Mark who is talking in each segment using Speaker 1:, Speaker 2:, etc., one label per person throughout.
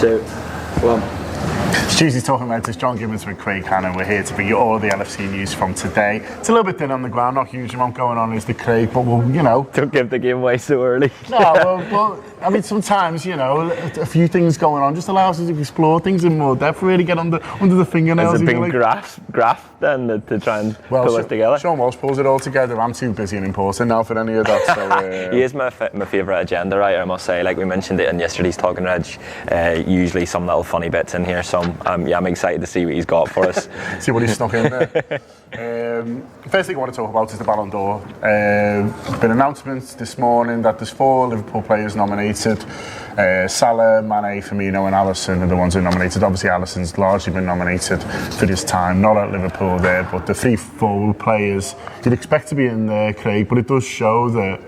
Speaker 1: So, well,
Speaker 2: Stewie's talking about this. John Gibbons with Craig Hannan. We're here to bring you all the LFC news from today. It's a little bit thin on the ground, not a huge amount going on, is the Craig, but we'll,
Speaker 3: Don't give the game away so early.
Speaker 2: No, well, I mean, sometimes, a few things going on just allows us to explore things in more depth, really get under the fingernails.
Speaker 3: Has it been graph then to try and pull us together?
Speaker 2: Sean Walsh pulls it all together. I'm too busy and important now for any of that. So,
Speaker 3: he is my favourite agenda writer, I must say. Like we mentioned it in yesterday's Talking Reg, usually some little funny bits in here. So I'm excited to see what he's got for us.
Speaker 2: See what he's snuck in there. First thing I want to talk about is the Ballon d'Or. Been announcements this morning that there's 4 Liverpool players nominated. Salah, Mane, Firmino and Alisson are the ones who are nominated. Obviously Alisson's largely been nominated for his time, not at Liverpool there, but the 3 forward players you'd expect to be in there, Craig, but it does show that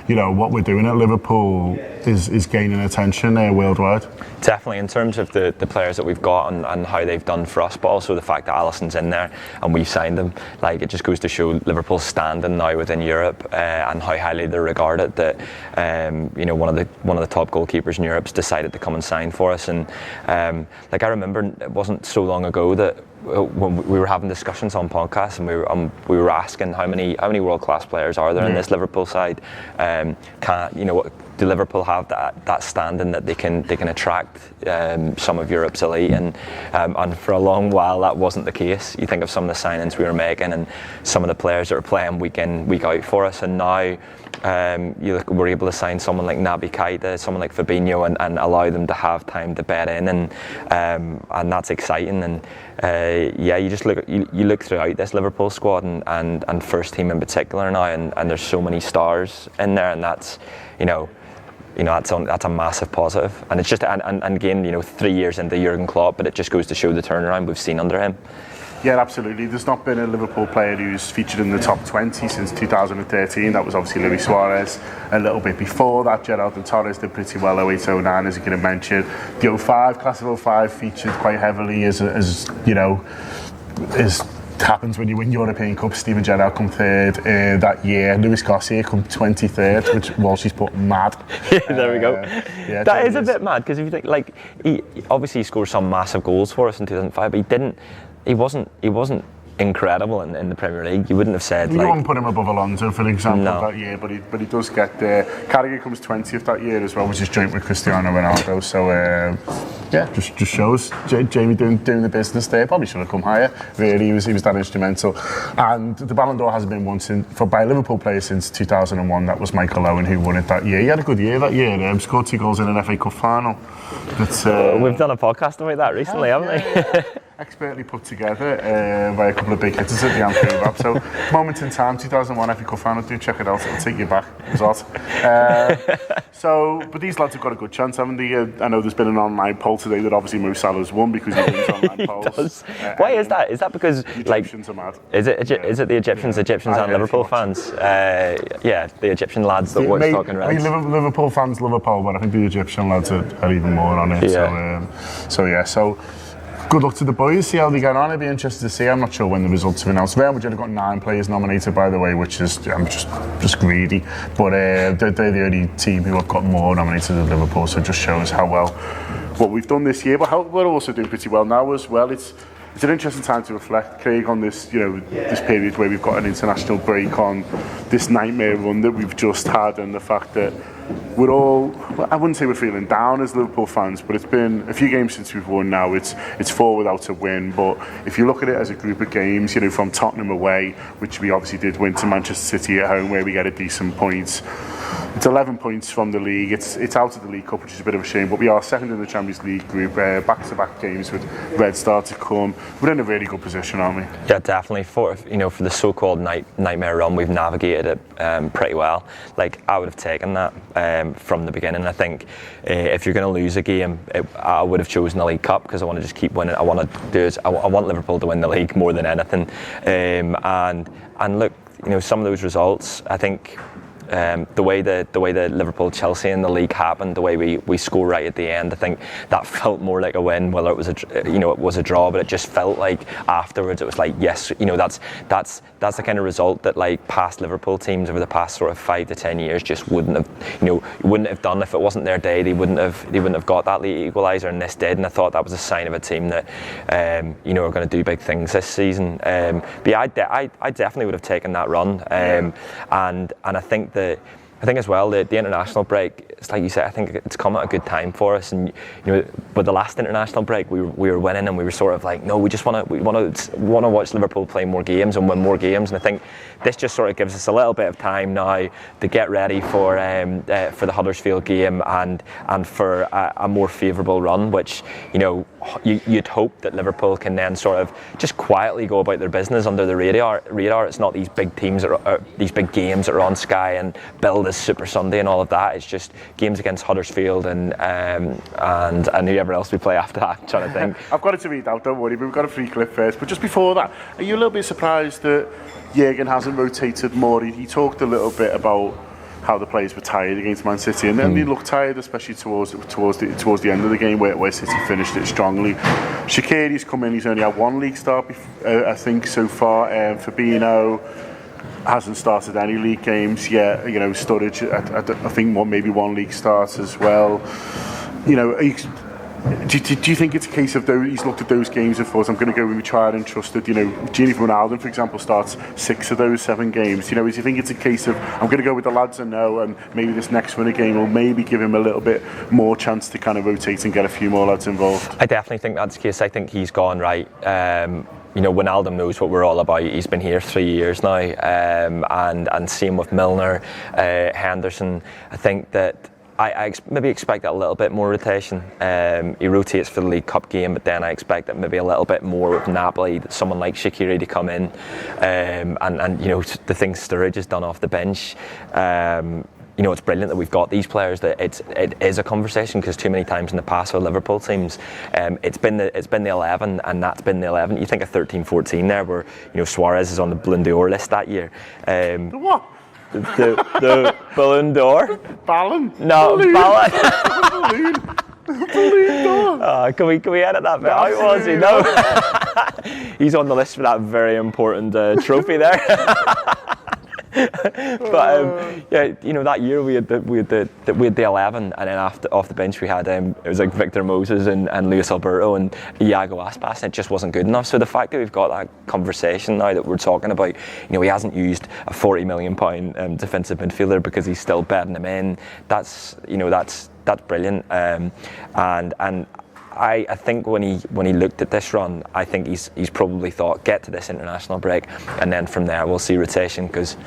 Speaker 2: what we're doing at Liverpool is gaining attention worldwide.
Speaker 3: Definitely, in terms of the players that we've got and how they've done for us, but also the fact that Alisson's in there and we've signed him. Like, it just goes to show Liverpool's standing now within Europe and how highly they're regarded. That one of the top goalkeepers in Europe's decided to come and sign for us. And I remember it wasn't so long ago that when we were having discussions on podcasts and we were asking how many world class players are there in this Liverpool side. Do Liverpool have that standing that they can attract some of Europe's elite, and for a long while that wasn't the case. You think of some of the signings we were making and some of the players that are playing week in, week out for us, and now we're able to sign someone like Naby Keita, someone like Fabinho, and allow them to have time to bed in, and that's exciting. And you just look throughout this Liverpool squad and first team in particular now, and there's so many stars in there, and that's that's a massive positive. And it's just and again 3 years into Jurgen Klopp, but it just goes to show the turnaround we've seen under him.
Speaker 2: Yeah, absolutely. There's not been a Liverpool player who's featured in the top 20 since 2013. That was obviously Luis Suarez. A little bit before that, Gerrard and Torres did pretty well. 08-09, as you can have mentioned. The 05, class of 05 featured quite heavily as happens when you win European Cup. Steven Gerrard come third that year. Luis Garcia come 23rd, which Walshy's put mad.
Speaker 3: Yeah, there we go. That is a bit mad, because if you think, he obviously scored some massive goals for us in 2005, but he wasn't incredible in the Premier League. You wouldn't have said
Speaker 2: you wouldn't put him above Alonso, for example, that year, but he does get there. Carragher comes 20th that year as well, which is joint with Cristiano Ronaldo. So just shows Jamie doing the business there. Probably should have come higher. Really, he was that instrumental. And the Ballon d'Or hasn't been won by a Liverpool player since 2001. That was Michael Owen who won it that year. He had a good year that year. Scored 2 goals in an FA Cup final.
Speaker 3: We've done a podcast about that recently, haven't we?
Speaker 2: Expertly put together by a couple of big hitters at the Anfield Wrap. So, moment in time, 2001 FA Cup final. Do check it out. It'll take you back. It was but these lads have got a good chance, haven't they? I know there's been an online poll today that obviously Mo Salah's won because he wins online polls.
Speaker 3: Does. Why is that? Is that because
Speaker 2: Egyptians are mad?
Speaker 3: Is it the Egyptians and Liverpool fans? The Egyptian lads that watch Talking Reds.
Speaker 2: I mean, Liverpool fans love a poll, but I think the Egyptian lads are even more on it. So good luck to the boys, see how they get on. I'd be interested to see. I'm not sure when the results are announced. Real Madrid have got 9 players nominated, by the way, which is just greedy. But they're the only team who have got more nominated than Liverpool, so it just shows how well what we've done this year, but how we're also doing pretty well now as well. It's an interesting time to reflect, Craig, on this this period where we've got an international break, on this nightmare run that we've just had, and the fact that we're all, I wouldn't say we're feeling down as Liverpool fans, but it's been a few games since we've won now. It's 4 without a win, but if you look at it as a group of games, from Tottenham away, which we obviously did win, to Manchester City at home, where we get a decent point. It's 11 points from the league. It's out of the League Cup, which is a bit of a shame, but we are second in the Champions League group. Back-to-back games with Red Star to come. We're in a really good position, aren't we?
Speaker 3: Yeah, definitely. For the so-called nightmare run, we've navigated it pretty well. Like, I would have taken that from the beginning. I think if you're going to lose a game, I would have chosen the League Cup, because I want to just keep winning. I want Liverpool to win the league more than anything. And look, some of those results, I think, the way the Liverpool Chelsea in the league happened, the way we score right at the end, I think that felt more like a win, whether it was it was a draw, but it just felt like afterwards it was like, yes, that's the kind of result that like past Liverpool teams over the past sort of 5 to 10 years just wouldn't have done. If it wasn't their day, they wouldn't have got that league equaliser, and this did. And I thought that was a sign of a team that are going to do big things this season. But yeah, I definitely would have taken that run, and I think as well the international break, it's like you said, I think it's come at a good time for us. And with the last international break, we were winning, and we were sort of like, no, we want to watch Liverpool play more games and win more games. And I think this just sort of gives us a little bit of time now to get ready for the Huddersfield game and for a more favourable run, which you'd hope that Liverpool can then sort of just quietly go about their business under the radar. It's not these big teams these big games that are on Sky and build this Super Sunday and all of that. It's just games against Huddersfield and whoever else we play after that. I'm trying to think.
Speaker 2: I've got it to read out, don't worry, but we've got a free clip first. But just before that, are you a little bit surprised that Jurgen hasn't rotated more? He talked a little bit about how the players were tired against Man City, and then they looked tired, especially towards the end of the game where City finished it strongly. Shaqiri's come in; he's only had one league start, I think, so far. Firmino hasn't started any league games yet. Sturridge, I think maybe one league start as well. Do you think it's a case of he's looked at those games and thought, I'm going to go with my tried and trusted? Gini Ronaldo, for example, starts 6 of those 7 games. Do you think it's a case of I'm going to go with the lads I know, and maybe this next winner game will maybe give him a little bit more chance to kind of rotate and get a few more lads involved?
Speaker 3: I definitely think that's the case. I think he's gone right. Wijnaldum knows what we're all about. He's been here 3 years now, and same with Milner, Henderson. I think that I maybe expect a little bit more rotation. He rotates for the League Cup game, but then I expect that maybe a little bit more with Napoli, someone like Shaqiri to come in, and the things Sturridge has done off the bench. It's brilliant that we've got these players, that it is a conversation, because too many times in the past with Liverpool teams, it's been the 11, and that's been the 11. You think of 13-14 there, where Suarez is on the Ballon d'Or list that year.
Speaker 2: What?
Speaker 3: The Ballon d'Or?
Speaker 2: Ballon?
Speaker 3: No, Ballon.
Speaker 2: Ballon d'Or.
Speaker 3: Can we edit that bit out? Was he? No. He's on the list for that very important trophy there. But that year we had the 11, and then off the bench we had it was like Victor Moses and Luis Alberto and Iago Aspas, and it just wasn't good enough. So the fact that we've got that conversation now that we're talking about, he hasn't used a £40 million defensive midfielder because he's still bedding him in. That's brilliant. And I think when he looked at this run, I think he's probably thought, get to this international break, and then from there we'll see rotation, because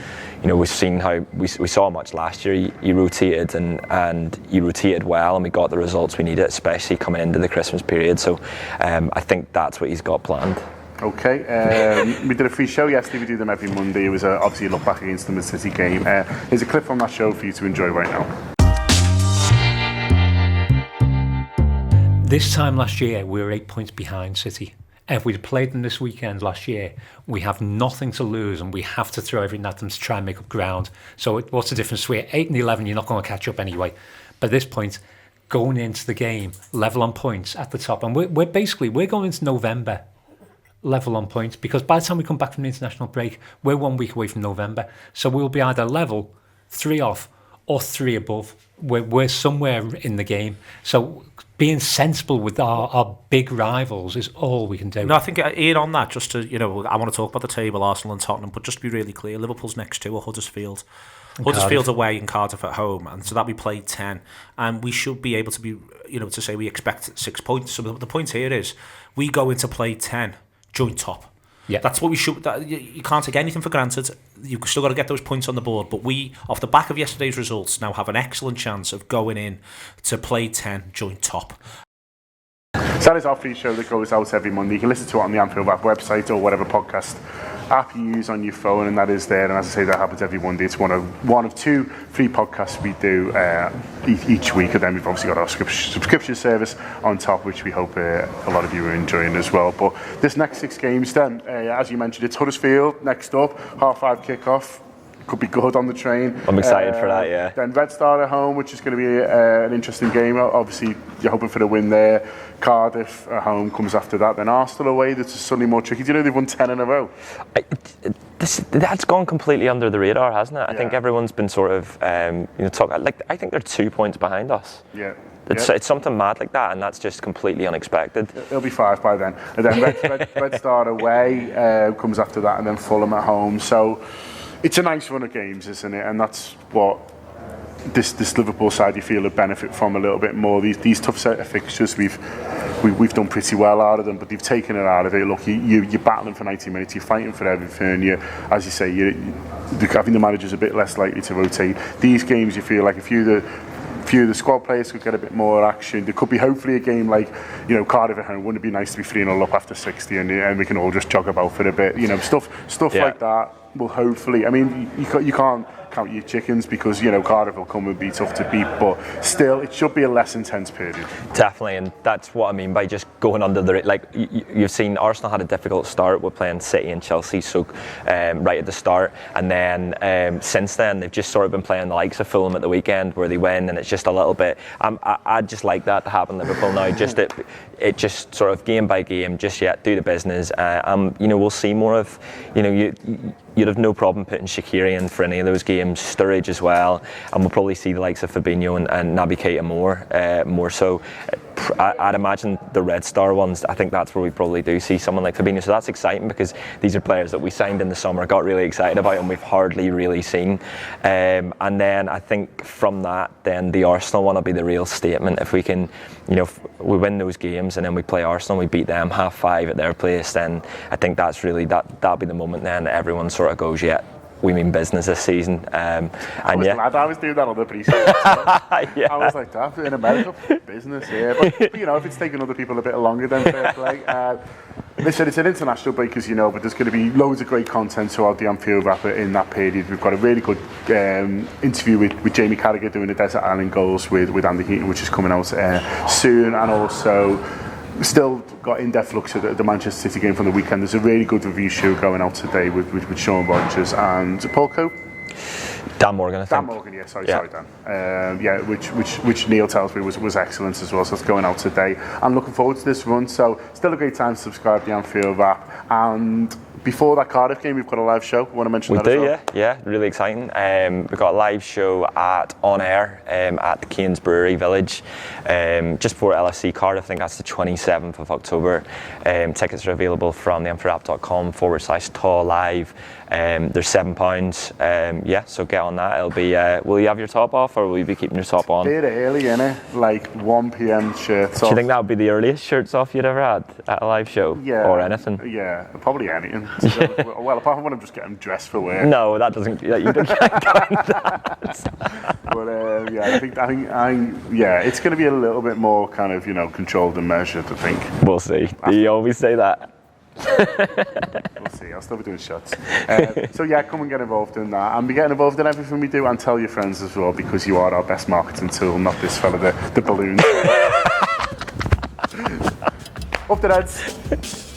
Speaker 3: we've seen how we saw much last year. He rotated and he rotated well, and we got the results we needed, especially coming into the Christmas period. So I think that's what he's got planned.
Speaker 2: Okay, we did a free show yesterday. We do them every Monday. It was obviously a look back against the Man City game. Here's a clip from that show for you to enjoy right now.
Speaker 1: This time last year, we were 8 points behind City. If we'd played them this weekend last year, we have nothing to lose, and we have to throw everything at them to try and make up ground. So what's the difference? We're 8 and 11, you're not going to catch up anyway. But at this point, going into the game, level on points at the top. And we're going into November level on points, because by the time we come back from the international break, we're 1 week away from November. So we'll be either level, 3 off, or 3 above. We're somewhere in the game. So being sensible with our big rivals is all we can do.
Speaker 4: No, I think Ian, on that, just to, I want to talk about the table, Arsenal and Tottenham, but just to be really clear, Liverpool's next 2 are Huddersfield. Huddersfield's away and Cardiff at home, and so that we played 10, and we should be able to be, to say we expect 6 points. So the point here is we go into play 10 joint top.
Speaker 1: Yeah,
Speaker 4: that's what we should. You can't take anything for granted. You've still got to get those points on the board. But we, off the back of yesterday's results, now have an excellent chance of going in to play 10 joint top.
Speaker 2: So that is our free show that goes out every Monday. You can listen to it on the Anfield app website or whatever podcast app you use on your phone, and that is there. And as I say, that happens every Monday. It's one of 2 free podcasts we do each week, and then we've obviously got our subscription service on top, which we hope a lot of you are enjoying as well. But this next 6 games then, as you mentioned, it's Huddersfield next up, 5:30 kickoff. could be good on the train.
Speaker 3: I'm excited for that, yeah.
Speaker 2: Then Red Star at home, which is going to be an interesting game. Obviously, you're hoping for the win there. Cardiff at home comes after that. Then Arsenal away, that's suddenly more tricky. Do you know they've won 10 in a row?
Speaker 3: That's gone completely under the radar, hasn't it? I think everyone's been sort of, talking. Like, I think they're 2 points behind us.
Speaker 2: Yeah.
Speaker 3: It's something mad like that, and that's just completely unexpected.
Speaker 2: It'll be 5 by then. And then Red Star away comes after that, and then Fulham at home. So it's a nice run of games, isn't it? And that's what this Liverpool side you feel would benefit from a little bit more. These tough set of fixtures, we've done pretty well out of them, but they've taken it out of it. Look, you're battling for 90 minutes, you're fighting for everything. As you say, I think the manager's a bit less likely to rotate. These games, you feel like a few of the squad players could get a bit more action. There could be hopefully a game like, Cardiff at home. Wouldn't it be nice to be 3-0 up after 60 and we can all just jog about for a bit? Stuff like that will hopefully. I mean, you can't count your chickens because Cardiff will come and be tough to beat, but still it should be a less intense period.
Speaker 3: Definitely, and that's what I mean by just going under the like. You've seen Arsenal had a difficult start with playing City and Chelsea, so right at the start, and then since then they've just sort of been playing the likes of Fulham at the weekend where they win, and it's just a little bit. I'd just like that to happen Liverpool now. Just it just sort of game by game, just yet do the business. We'll see more of you'd have no problem putting Shaqiri in for any of those games, Sturridge as well, and we'll probably see the likes of Fabinho and Naby Keita more so. I'd imagine the Red Star ones, I think that's where we probably do see someone like Fabinho, so that's exciting because these are players that we signed in the summer, got really excited about, and we've hardly really seen. And then I think from that, then the Arsenal one will be the real statement. If we can, we win those games and then we play Arsenal, we beat them 5-5 at their place, then I think that's really, that'll be the moment then that everyone sort of goes, yeah, we mean business this season.
Speaker 2: I was glad I was doing that on the pre-season. I was like, that in America, business, yeah. But if it's taking other people a bit longer, then fair play. Listen, it's an international break, as you know, but there's going to be loads of great content throughout the Anfield wrap in that period. We've got a really good interview with Jamie Carragher doing the Desert Island Goals with Andy Heaton, which is coming out soon, and also still got in-depth looks at the Manchester City game from the weekend. There's a really good review show going out today with Sean Rogers and Paul Cope.
Speaker 3: Dan Morgan, I think.
Speaker 2: Dan Morgan, yeah, sorry Dan. Which Neil tells me was excellent as well, so it's going out today. I'm looking forward to this run, so still a great time to subscribe to the Anfield app. And before that Cardiff game, we've got a live show. Want to mention that as well?
Speaker 3: Yeah, really exciting. We've got a live show on air at the Cairns Brewery Village, just before LFC Cardiff. I think that's the 27th of October. Tickets are available from theanfieldApp.com/TAW live. There's £7. So get on that. It'll be. Will you have your top off, or will you be keeping your top on?
Speaker 2: Bit early, innit? Like 1 p.m. shirts off.
Speaker 3: Do you think that would be the earliest shirts off you'd ever had at a live show?
Speaker 2: Yeah.
Speaker 3: Or anything?
Speaker 2: Yeah, probably anything. Well, apart from when I'm just getting dressed for work.
Speaker 3: No, that doesn't. You don't count that.
Speaker 2: But it's going to be a little bit more kind of controlled and measured, I think.
Speaker 3: We'll see. You always say that.
Speaker 2: We'll see. I'll still be doing shots. Come and get involved in that, and be getting involved in everything we do, and tell your friends as well, because you are our best marketing tool, not this fella, the balloon. Up the Reds.